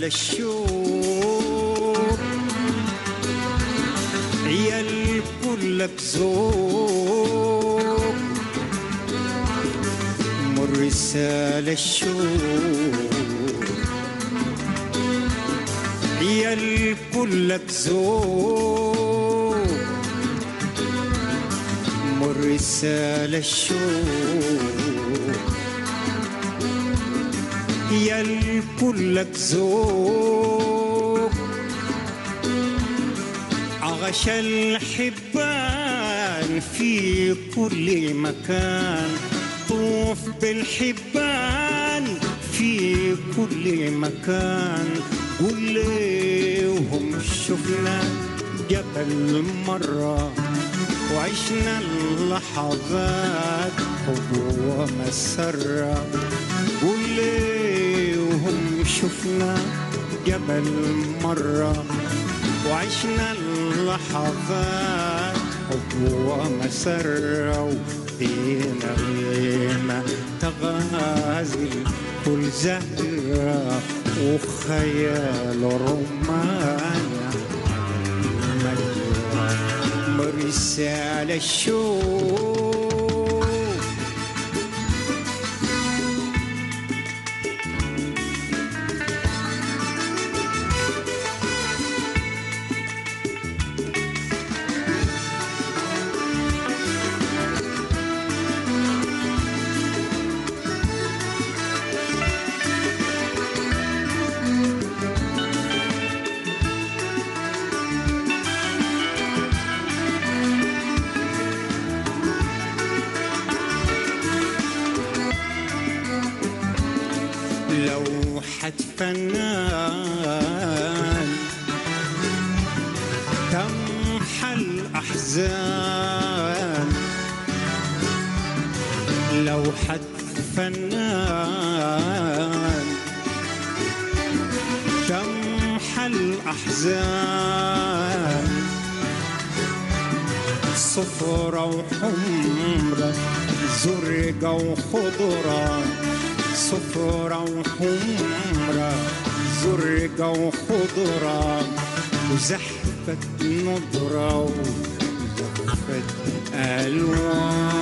الشوق عيال كلك ذوق مر رسالة الشوق عيال كلك ذوق مر رسالة الشوق يا كلك ذوق عغش الحبان في كل مكان طوف بالحبان في كل مكان قول ليهم شفنا جبل مرة وعشنا اللحظات حب ومسرة قول ليهم شفنا جبل مرة وعشنا اللحظات حب ومسرة وبينا بينا تغازل كل زهرة وخيال رمانة مرسال الشوق لوحة فنان تمحى الأحزان لوحة فنان تمحى الأحزان صفرة وحمرة زرقة وخضرة صفرة وحمرة زرقة وخضرة وزحفة نضرة وزحفة ألوان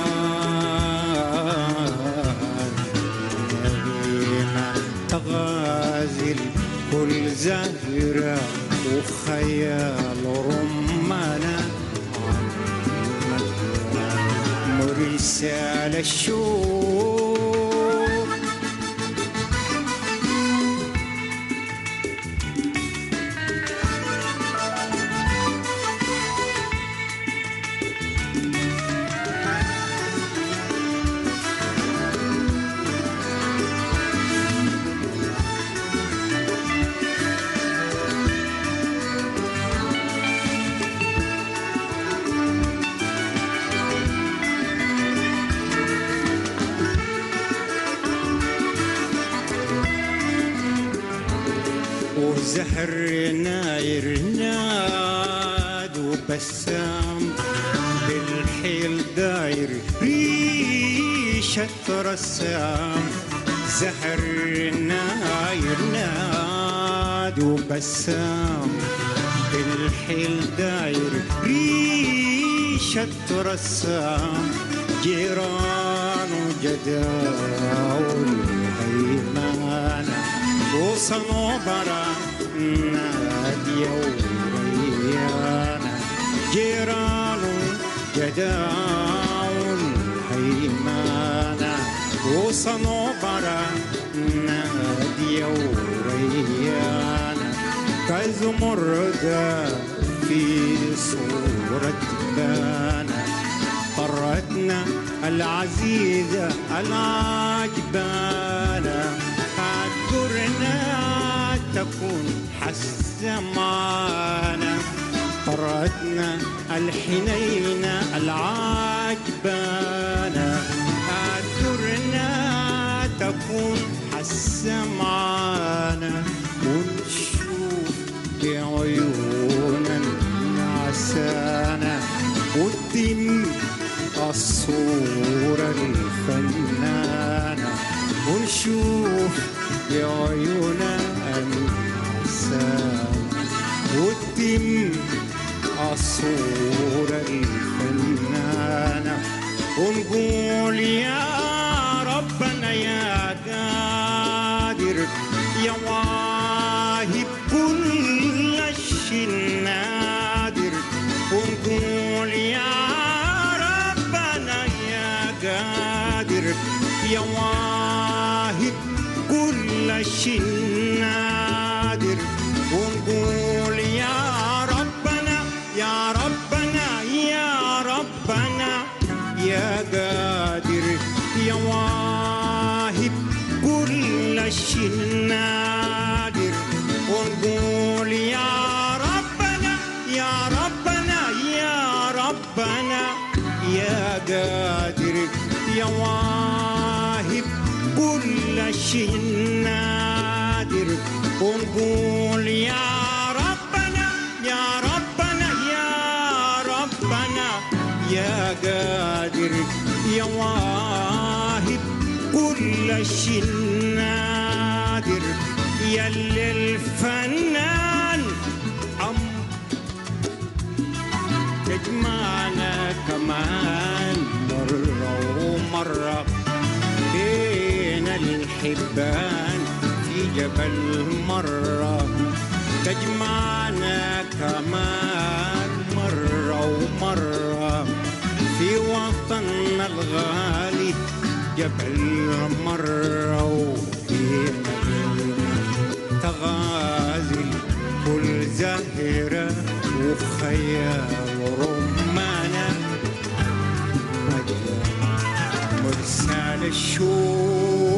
نبينا تغازل كل زهرة وخيال رمانة مرسال الشوق وزهر ناير ناد وبسام بالحيل داير ريشة رسام زهر ناير ناد وبسام بالحيل داير ريشة رسام جيران وجداو الهيمانة وصنوبرة نادية وريانة جيران وجداو الهيمانة وصنوبرة نادية وريانة كزمردة في صورة بانة طرتنا العزيزة العجبانة هتجرنا تكون حسة معانا طرتنا الحنينة العجبانة هتجرنا تكون حسة معانا ونشوف بعيونا النعسانة قدام الصورة الفنانة ونشوف بعيونا النعسانة قدام الصورة الفنانة ونقول يا ربنا يا قادر يا واهب كل شيء نادر ونقول يا ربنا يا قادر يا واهب كل شيء نادر ونقول يا ربنا يا ربنا يا ربنا يا قادر يا واهب كل شيء نادر ونقول يا ربنا يا ربنا يا ربنا يا قادر يا واهب كل شيء نادر ونقول يا ربنا يا ربنا يا ربنا يا قادر يا واهب كل شيء نادر يا اللي الفنان تجمعنا كمان مرة ومرة بين الحبان في جبل مرة تجمعنا كمان مرة ومرة في وطننا الغالي جبل مرة وفينا تغازل كل زهرة وخيال رمانة مرسال الشوق